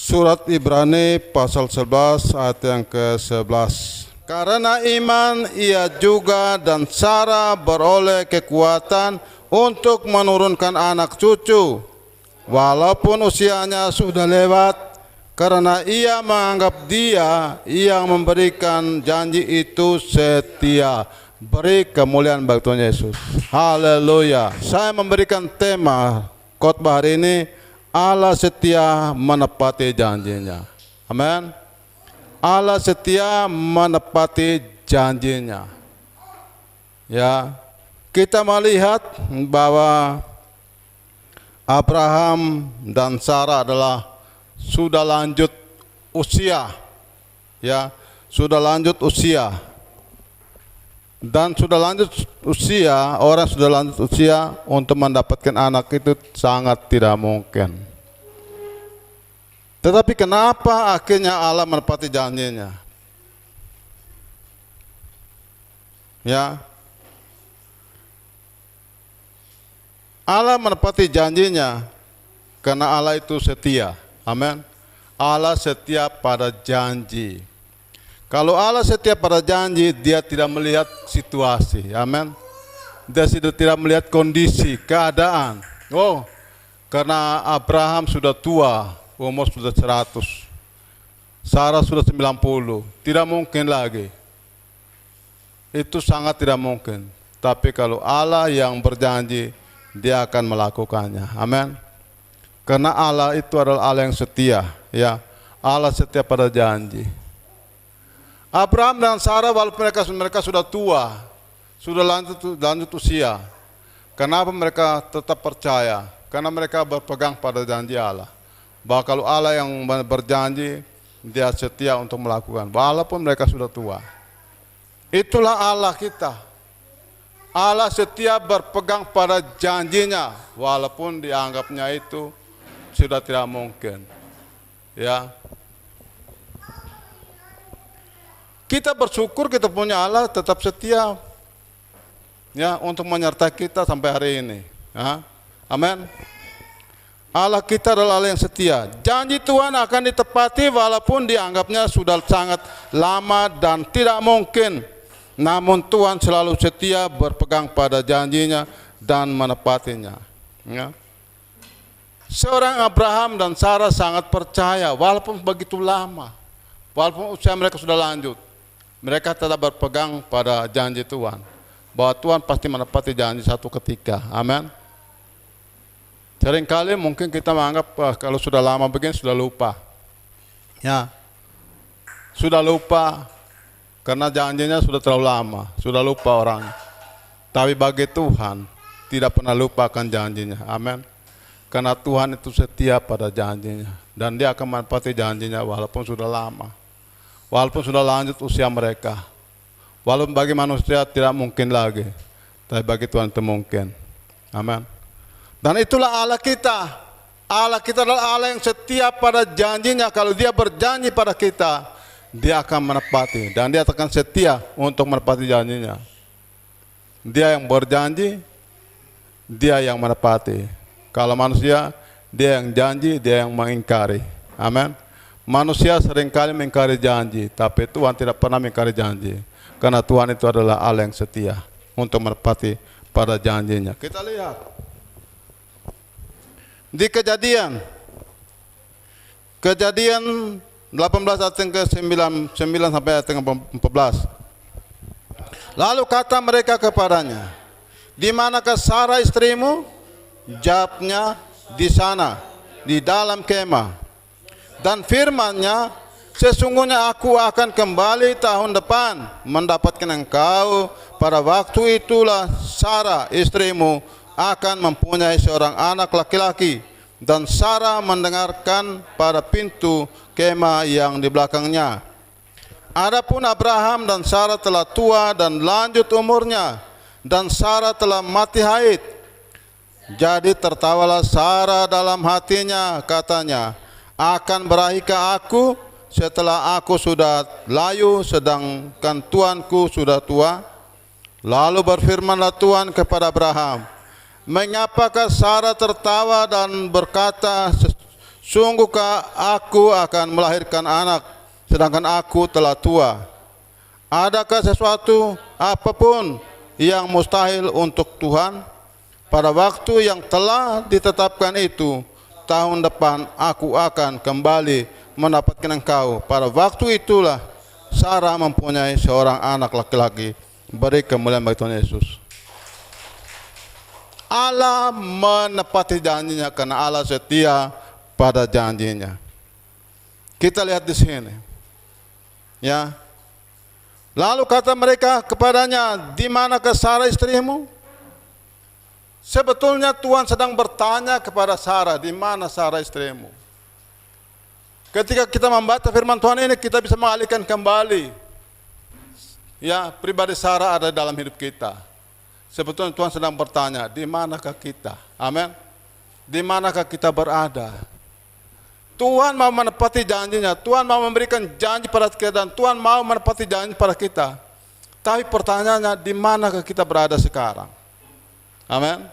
Surat Ibrani pasal 11 ayat yang ke-11. Karena iman ia juga dan Sarah beroleh kekuatan untuk menurunkan anak cucu, walaupun usianya sudah lewat, karena ia menganggap dia yang memberikan janji itu setia. Beri kemuliaan bagi Tuhan Yesus. Haleluya. Saya memberikan tema khotbah hari ini, Allah setia menepati janjinya. Amin. Allah setia menepati janjinya. Ya, kita melihat bahwa Abraham dan Sarah adalah sudah lanjut usia. Ya, sudah lanjut usia. Dan sudah lanjut usia, orang sudah lanjut usia untuk mendapatkan anak itu sangat tidak mungkin. Tetapi kenapa akhirnya Allah menepati janjinya? Ya, Allah menepati janjinya karena Allah itu setia. Amin. Allah setia pada janji. Kalau Allah setia pada janji, dia tidak melihat situasi. Amin. Dia tidak melihat kondisi, keadaan. Oh, karena Abraham sudah tua, umur sudah 100. Sarah sudah 90. Tidak mungkin lagi. Itu sangat tidak mungkin. Tapi kalau Allah yang berjanji, dia akan melakukannya. Amin. Karena Allah itu adalah Allah yang setia. Ya, Allah setia pada janji. Abraham dan Sarah walaupun mereka sudah tua, sudah lanjut usia. Kenapa mereka tetap percaya? Karena mereka berpegang pada janji Allah. Bahwa kalau Allah yang berjanji, dia setia untuk melakukan. Walaupun mereka sudah tua. Itulah Allah kita. Allah setia berpegang pada janjinya, walaupun dianggapnya itu sudah tidak mungkin. Ya. Kita bersyukur kita punya Allah tetap setia, ya, untuk menyertai kita sampai hari ini. Ya. Amin. Allah kita adalah Allah yang setia. Janji Tuhan akan ditepati walaupun dianggapnya sudah sangat lama dan tidak mungkin. Namun Tuhan selalu setia berpegang pada janjinya dan menepatinya. Ya. Seorang Abraham dan Sarah sangat percaya walaupun begitu lama, walaupun usia mereka sudah lanjut. Mereka tetap berpegang pada janji Tuhan, bahwa Tuhan pasti menepati janji satu ketika. Amin. Seringkali mungkin kita menganggap kalau sudah lama begini sudah lupa. Ya, sudah lupa karena janjinya sudah terlalu lama, sudah lupa orang. Tapi bagi Tuhan tidak pernah lupakan janjinya. Amin. Karena Tuhan itu setia pada janjinya dan dia akan menepati janjinya walaupun sudah lama. Walaupun sudah lanjut usia mereka. Walaupun bagi manusia tidak mungkin lagi, tapi bagi Tuhan itu mungkin. Amin. Dan itulah Allah kita. Allah kita adalah Allah yang setia pada janjinya. Kalau dia berjanji pada kita, dia akan menepati. Dan dia akan setia untuk menepati janjinya. Dia yang berjanji, dia yang menepati. Kalau manusia, dia yang janji, dia yang mengingkari. Amin. Manusia seringkali mengingkari janji, tapi Tuhan tidak pernah mengingkari janji. Karena Tuhan itu adalah Allah yang setia untuk menepati pada janjinya. Kita lihat di Kejadian 18 ayat yang ke-9 sampai ayat yang ke-14. Lalu kata mereka kepadanya, di manakah Sarah istrimu? Jawabnya, di sana, di dalam kemah. Dan firman-Nya, sesungguhnya aku akan kembali tahun depan mendapatkan engkau. Pada waktu itulah Sarah istrimu akan mempunyai seorang anak laki-laki. Dan Sarah mendengarkan pada pintu kemah yang di belakangnya. Adapun Abraham dan Sarah telah tua dan lanjut umurnya, dan Sarah telah mati haid. Jadi tertawalah Sarah dalam hatinya, katanya, akan berahikah aku setelah aku sudah layu, sedangkan tuanku sudah tua? Lalu berfirmanlah Tuhan kepada Abraham, mengapakah Sarah tertawa dan berkata, Sungguhkah aku akan melahirkan anak, sedangkan aku telah tua? Adakah sesuatu apapun yang mustahil untuk Tuhan? Pada waktu yang telah ditetapkan itu, tahun depan aku akan kembali mendapatkan engkau. Pada waktu itulah Sarah mempunyai seorang anak laki-laki. Beri kemuliaan bagi Tuhan Yesus. Allah menepati janjinya karena Allah setia pada janjinya. Kita lihat di sini. Ya. Lalu kata mereka kepadanya, di manakah Sarah istrimu? Sebetulnya Tuhan sedang bertanya kepada Sarah, di mana Sarah istrimu? Ketika kita membaca firman Tuhan ini, kita bisa mengalihkan kembali. Ya, pribadi Sarah ada dalam hidup kita. Sebetulnya Tuhan sedang bertanya, di manakah kita? Amin. Di manakah kita berada? Tuhan mau menepati janjinya, Tuhan mau memberikan janji pada kita, dan Tuhan mau menepati janji pada kita. Tapi pertanyaannya, di manakah kita berada sekarang? Amin.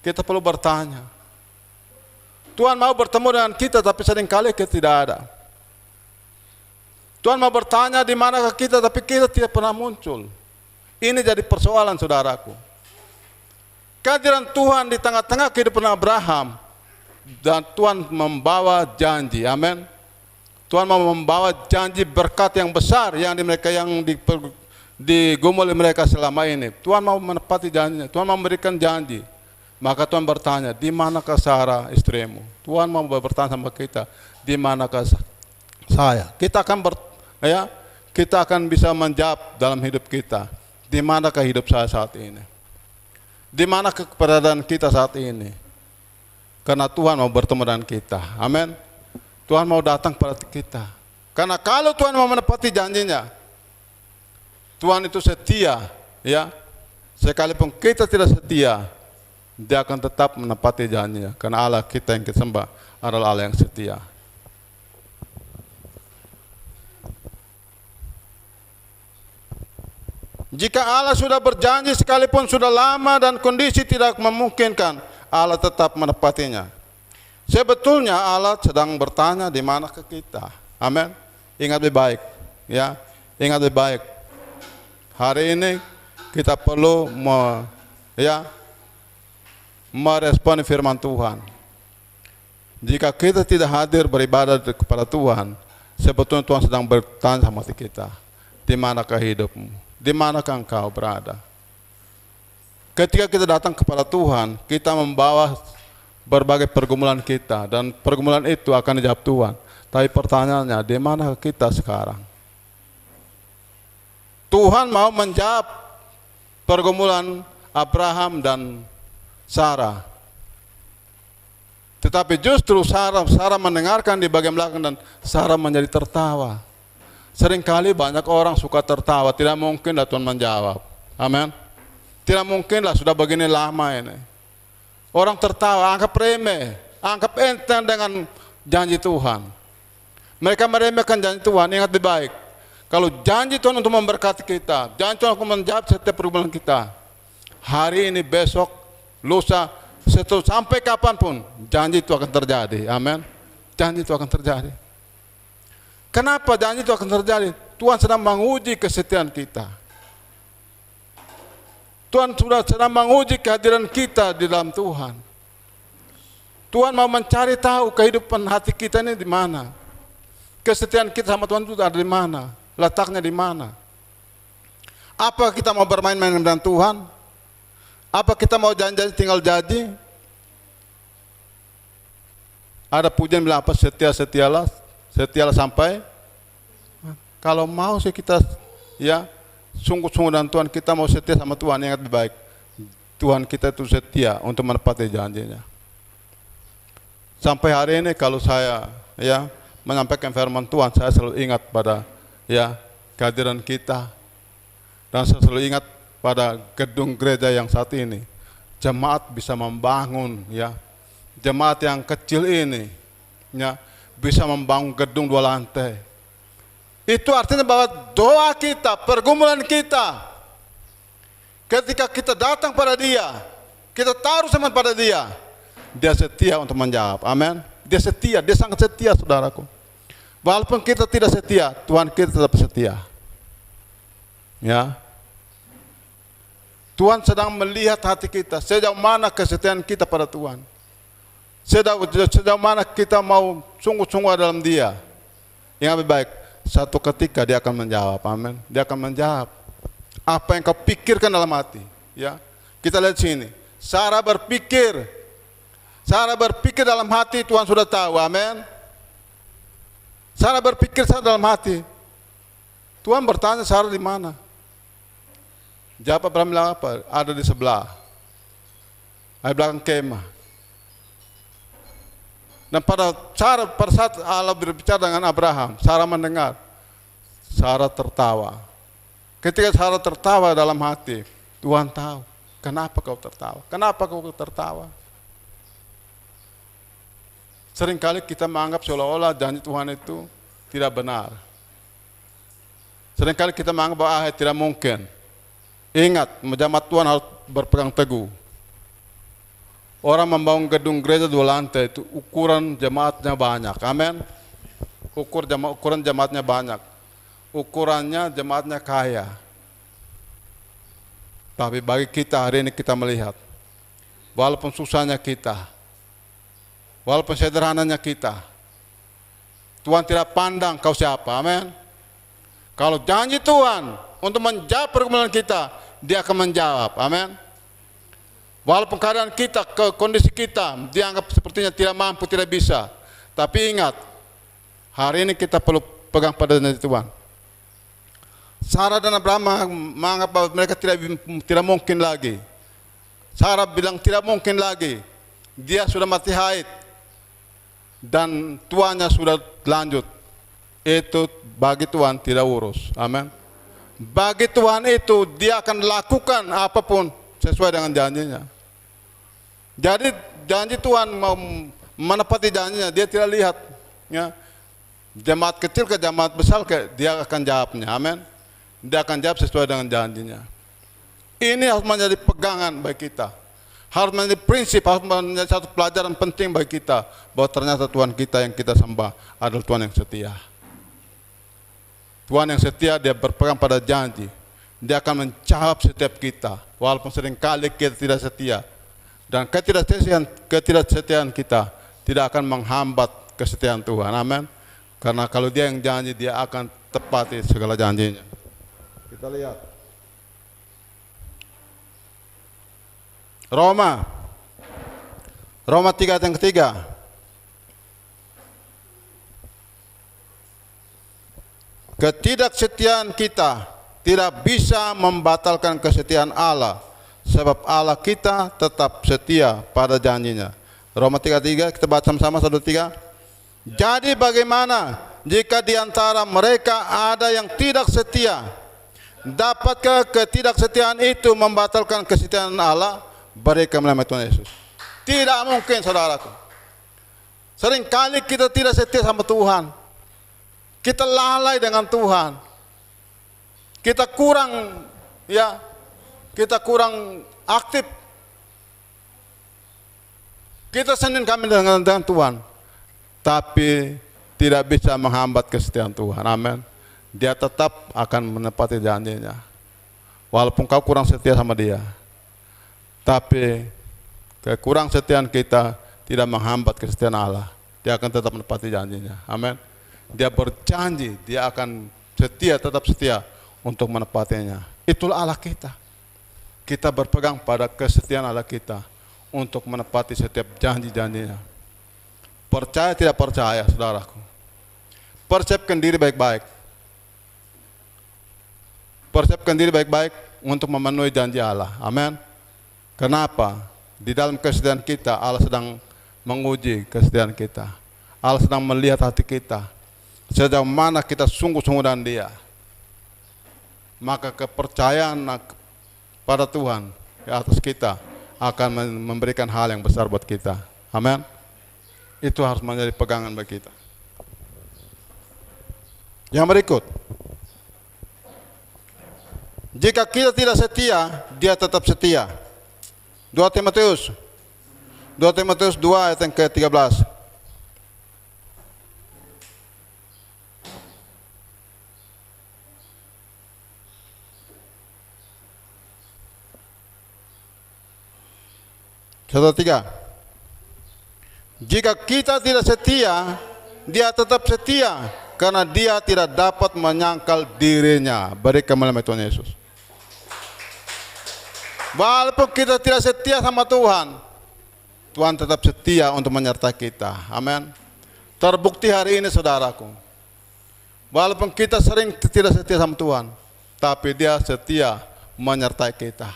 Kita perlu bertanya. Tuhan mau bertemu dengan kita, tapi seringkali kita tidak ada. Tuhan mau bertanya di manakah kita, tapi kita tidak pernah muncul. Ini jadi persoalan, saudaraku. Kehadiran Tuhan di tengah-tengah kehidupan Abraham, dan Tuhan membawa janji, amin. Tuhan mau membawa janji berkat yang besar yang di mereka yang digumuli mereka selama ini. Tuhan mau menepati janjinya, Tuhan mau memberikan janji. Maka Tuhan bertanya, di manakah Sarah istrimu? Tuhan mau bertanya sama kita, di manakah saya? Kita akan bisa menjawab dalam hidup kita. Di manakah hidup saya saat ini? Di mana keberadaan kita saat ini? Karena Tuhan mau bertemu dengan kita. Amin. Tuhan mau datang pada kita. Karena kalau Tuhan mau menepati janjinya, Tuhan itu setia, ya. Sekalipun kita tidak setia, Dia akan tetap menepati janjinya. Karena Allah kita yang kita sembah adalah Allah yang setia. Jika Allah sudah berjanji sekalipun sudah lama dan kondisi tidak memungkinkan, Allah tetap menepatinya. Sebetulnya Allah sedang bertanya di mana ke kita. Amin. Ingat baik-baik, ya. Ingat baik-baik. Hari ini kita perlu meresponi firman Tuhan. Jika kita tidak hadir beribadah kepada Tuhan, sebetulnya Tuhan sedang bertanya sama kita, di manakah hidupmu? Di manakah engkau berada? Ketika kita datang kepada Tuhan, kita membawa berbagai pergumulan kita, dan pergumulan itu akan dijawab Tuhan. Tapi pertanyaannya, di mana kita sekarang? Tuhan mau menjawab pergumulan Abraham dan Sarah. Tetapi justru Sarah mendengarkan di bagian belakang, dan Sarah menjadi tertawa. Seringkali banyak orang suka tertawa, tidak mungkinlah Tuhan menjawab. Amin. Tidak mungkinlah, sudah begini lama ini. Orang tertawa, anggap remeh, anggap enteng dengan janji Tuhan. Mereka meremehkan janji Tuhan. Ingat baik, kalau janji Tuhan untuk memberkati kita, janji Tuhan untuk menjawab setiap pergumulan kita, hari ini, besok, lusa, sampai kapanpun, janji itu akan terjadi. Amin. Janji itu akan terjadi. Kenapa janji itu akan terjadi? Tuhan sedang menguji kesetiaan kita. Tuhan sudah sedang menguji kehadiran kita di dalam Tuhan. Tuhan mau mencari tahu kehidupan hati kita ini di mana. Kesetiaan kita sama Tuhan itu ada di mana? Letaknya di mana? Apa kita mau bermain-main dengan Tuhan? Apa kita mau janji tinggal janji? Ada pujian bilang apa? Setia-setialah sampai. Kalau mau sih kita sungguh-sungguh dengan Tuhan, kita mau setia sama Tuhan. Ingat baik, Tuhan kita itu setia untuk menepati janjinya. Sampai hari ini kalau saya menyampaikan firman Tuhan, saya selalu ingat pada kehadiran kita, dan saya selalu ingat pada gedung gereja yang saat ini jemaat bisa membangun, jemaat yang kecil ini bisa membangun gedung 2 lantai. Itu artinya bahwa doa kita, pergumulan kita, ketika kita datang pada Dia, kita taruh sama pada Dia, Dia setia untuk menjawab. Amin. Dia setia, dia sangat setia, saudaraku. Walaupun kita tidak setia, Tuhan kita tetap setia. Ya. Tuhan sedang melihat hati kita, sejauh mana kesetiaan kita pada Tuhan. Sejauh mana kita mau sungguh-sungguh dalam Dia. Yang lebih baik, satu ketika Dia akan menjawab. Amin. Dia akan menjawab apa yang kau pikirkan dalam hati. Ya, kita lihat sini. Sarah berpikir dalam hati, Tuhan sudah tahu. Amin. Sarah berpikir dalam hati. Tuhan bertanya, Sarah di mana? Jawab Abraham bilang apa? Ada di sebelah, di belakang kemah. Dan pada saat Allah berbicara dengan Abraham, Sarah mendengar. Sarah tertawa. Ketika Sarah tertawa dalam hati, Tuhan tahu. Kenapa kau tertawa? Kenapa kau tertawa? Seringkali kita menganggap seolah-olah janji Tuhan itu tidak benar. Seringkali kita menganggap bahwa tidak mungkin. Ingat, jemaat Tuhan harus berpegang teguh. Orang membangun gedung gereja 2 lantai itu ukuran jemaatnya banyak. Amin. Ukuran jemaatnya banyak. Ukurannya jemaatnya kaya. Tapi bagi kita hari ini kita melihat, walaupun susahnya kita, walaupun sederhananya kita, Tuhan tidak pandang kau siapa. Amin. Kalau janji Tuhan untuk menjawab pergumulan kita, Dia akan menjawab. Amin. Walaupun keadaan kita, kondisi kita dianggap sepertinya tidak mampu, tidak bisa. Tapi ingat, hari ini kita perlu pegang pada janji Tuhan. Sarah dan Abraham menganggap bahwa mereka tidak mungkin lagi. Sarah bilang tidak mungkin lagi. Dia sudah mati haid. Dan tuannya sudah lanjut. Itu bagi Tuhan tidak urus. Amin. Bagi Tuhan itu Dia akan lakukan apapun sesuai dengan janjinya. Jadi janji Tuhan mau menepati janjinya, Dia tidak lihat ya, jemaat kecil ke jemaat besar, Dia akan jawabnya. Amin. Dia akan jawab sesuai dengan janjinya. Ini harus menjadi pegangan bagi kita, harus menjadi prinsip, harus menjadi satu pelajaran penting bagi kita, bahwa ternyata Tuhan kita yang kita sembah adalah Tuhan yang setia. Tuhan yang setia, Dia berpegang pada janji. Dia akan menjawab setiap kita, walaupun seringkali kita tidak setia. Dan ketidaksetiaan kita tidak akan menghambat kesetiaan Tuhan. Amin. Karena kalau Dia yang janji, Dia akan tepati segala janjinya. Kita lihat Roma 3 ayat yang ketiga. Ketidaksetiaan kita tidak bisa membatalkan kesetiaan Allah, sebab Allah kita tetap setia pada janjinya. Roma 3:3, kita baca sama-sama 1-3. Jadi bagaimana jika di antara mereka ada yang tidak setia? Dapatkah ketidaksetiaan itu membatalkan kesetiaan Allah? Mereka melamar Tuhan Yesus. Tidak mungkin, saudaraku. Seringkali kita tidak setia sama Tuhan. Kita lalai dengan Tuhan. Kita kurang aktif. Kita Senin kami dengan Tuhan. Tapi tidak bisa menghambat kesetiaan Tuhan. Amin. Dia tetap akan menepati janjinya. Walaupun kau kurang setia sama Dia. Tapi kekurang setiaan kita tidak menghambat kesetiaan Allah. Dia akan tetap menepati janjinya. Amin. Dia berjanji, Dia akan setia, tetap setia untuk menepatinya. Itulah Allah kita. Kita berpegang pada kesetiaan Allah kita untuk menepati setiap janji-janjinya. Percaya tidak percaya, saudaraku. Persiapkan diri baik-baik. Persiapkan diri baik-baik untuk memenuhi janji Allah. Amin. Kenapa? Di dalam kesetiaan kita, Allah sedang menguji kesetiaan kita. Allah sedang melihat hati kita. Sejauh mana kita sungguh-sungguh dengan Dia. Maka kepercayaan pada Tuhan di atas kita akan memberikan hal yang besar buat kita. Amin. Itu harus menjadi pegangan bagi kita. Yang berikut. Jika kita tidak setia, Dia tetap setia. 2 Timotius 2 ayat yang ke-13. 1, 2, 3. Jika kita tidak setia, dia tetap setia karena dia tidak dapat menyangkal dirinya. Berikan nama Tuhan Yesus. Walaupun kita tidak setia sama Tuhan, Tuhan tetap setia untuk menyertai kita. Amin. Terbukti hari ini saudaraku. Walaupun kita sering tidak setia sama Tuhan, tapi dia setia menyertai kita.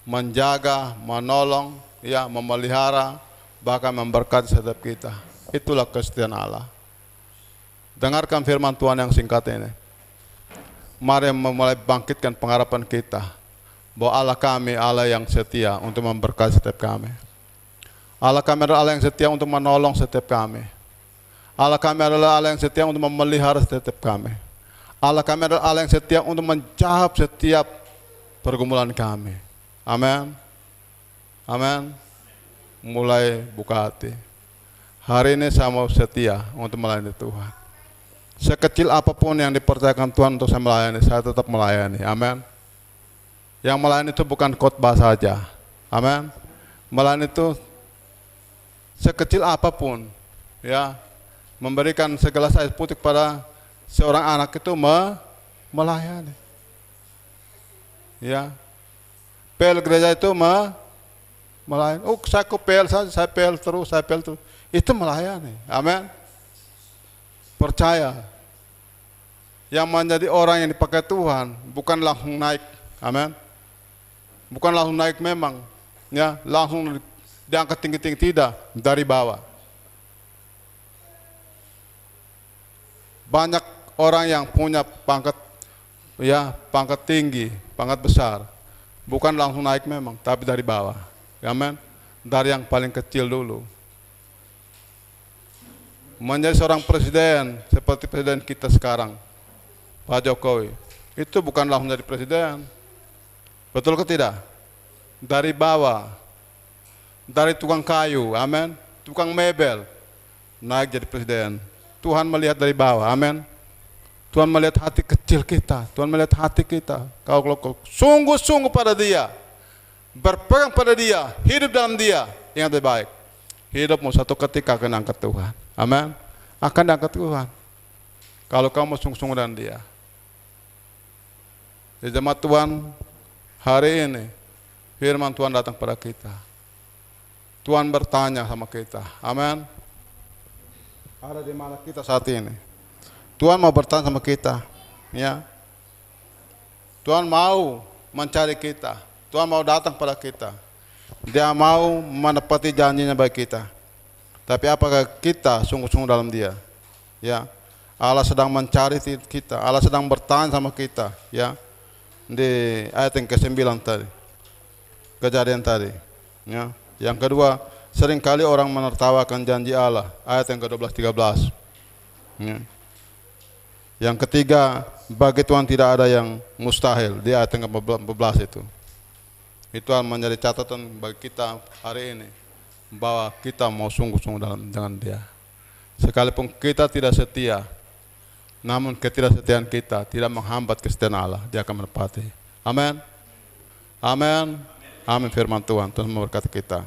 Menjaga, menolong, ya, memelihara, bahkan memberkati setiap kita. Itulah kesetiaan Allah. Dengarkan firman Tuhan yang singkat ini. Mari memulai bangkitkan pengharapan kita bahwa Allah kami Allah yang setia untuk memberkati setiap kami. Allah kami adalah Allah yang setia untuk menolong setiap kami. Allah kami adalah Allah yang setia untuk memelihara setiap kami. Allah kami adalah Allah yang setia untuk menjawab setiap pergumulan kami. Amin. Amin. Mulai buka hati. Hari ini saya mau setia untuk melayani Tuhan. Sekecil apapun yang dipercayakan Tuhan untuk saya melayani, saya tetap melayani. Amin. Yang melayani itu bukan khotbah saja. Amin. Melayani itu sekecil apapun, ya, memberikan segelas air putih kepada seorang anak itu melayani. Ya, pel gereja itu melayani. Oh, saya pel saja, saya pel terus. Itu melayani. Amin. Percaya. Yang menjadi orang yang dipakai Tuhan bukan langsung naik. Amin. Bukan langsung naik memang, ya, langsung diangkat tinggi-tinggi, tidak, dari bawah. Banyak orang yang punya pangkat, ya, pangkat tinggi, pangkat besar, bukan langsung naik memang, tapi dari bawah. Amin. Dari yang paling kecil dulu. Menjadi seorang presiden seperti presiden kita sekarang, Pak Jokowi, itu bukan langsung jadi presiden. Betul ke tidak? Dari bawah, dari tukang kayu, amin, tukang mebel, naik jadi presiden. Tuhan melihat dari bawah, amin. Tuhan melihat hati kecil kita, Tuhan melihat hati kita. Kalau sungguh-sungguh pada Dia, berpegang pada Dia, hidup dalam Dia, yang lebih baik. Hidupmu satu ketika akan angkat Tuhan, amin. Akan diangkat Tuhan. Kalau kamu sungguh-sungguh dalam Dia. Di jemaat Tuhan, hari ini firman Tuhan datang pada kita. Tuhan bertanya sama kita. Amin. Ada di mana kita saat ini? Tuhan mau bertanya sama kita, ya. Tuhan mau mencari kita. Tuhan mau datang pada kita. Dia mau menepati janjinya bagi kita. Tapi apakah kita sungguh-sungguh dalam Dia? Ya. Allah sedang mencari kita. Allah sedang bertanya sama kita, ya. Di ayat yang ke-9 tadi, kejadian tadi, ya. Yang kedua, seringkali orang menertawakan janji Allah, ayat yang ke-12, 13, ya. Yang ketiga, bagi Tuhan tidak ada yang mustahil, di ayat yang ke-14 itu menjadi catatan bagi kita hari ini, bahwa kita mau sungguh-sungguh dengan Dia. Sekalipun kita tidak setia, namun ketidaksetiaan kita tidak menghambat kesetiaan Allah. Dia akan menepati. Amin. Amin. Amin firman Tuhan. Tuhan memberkati kita.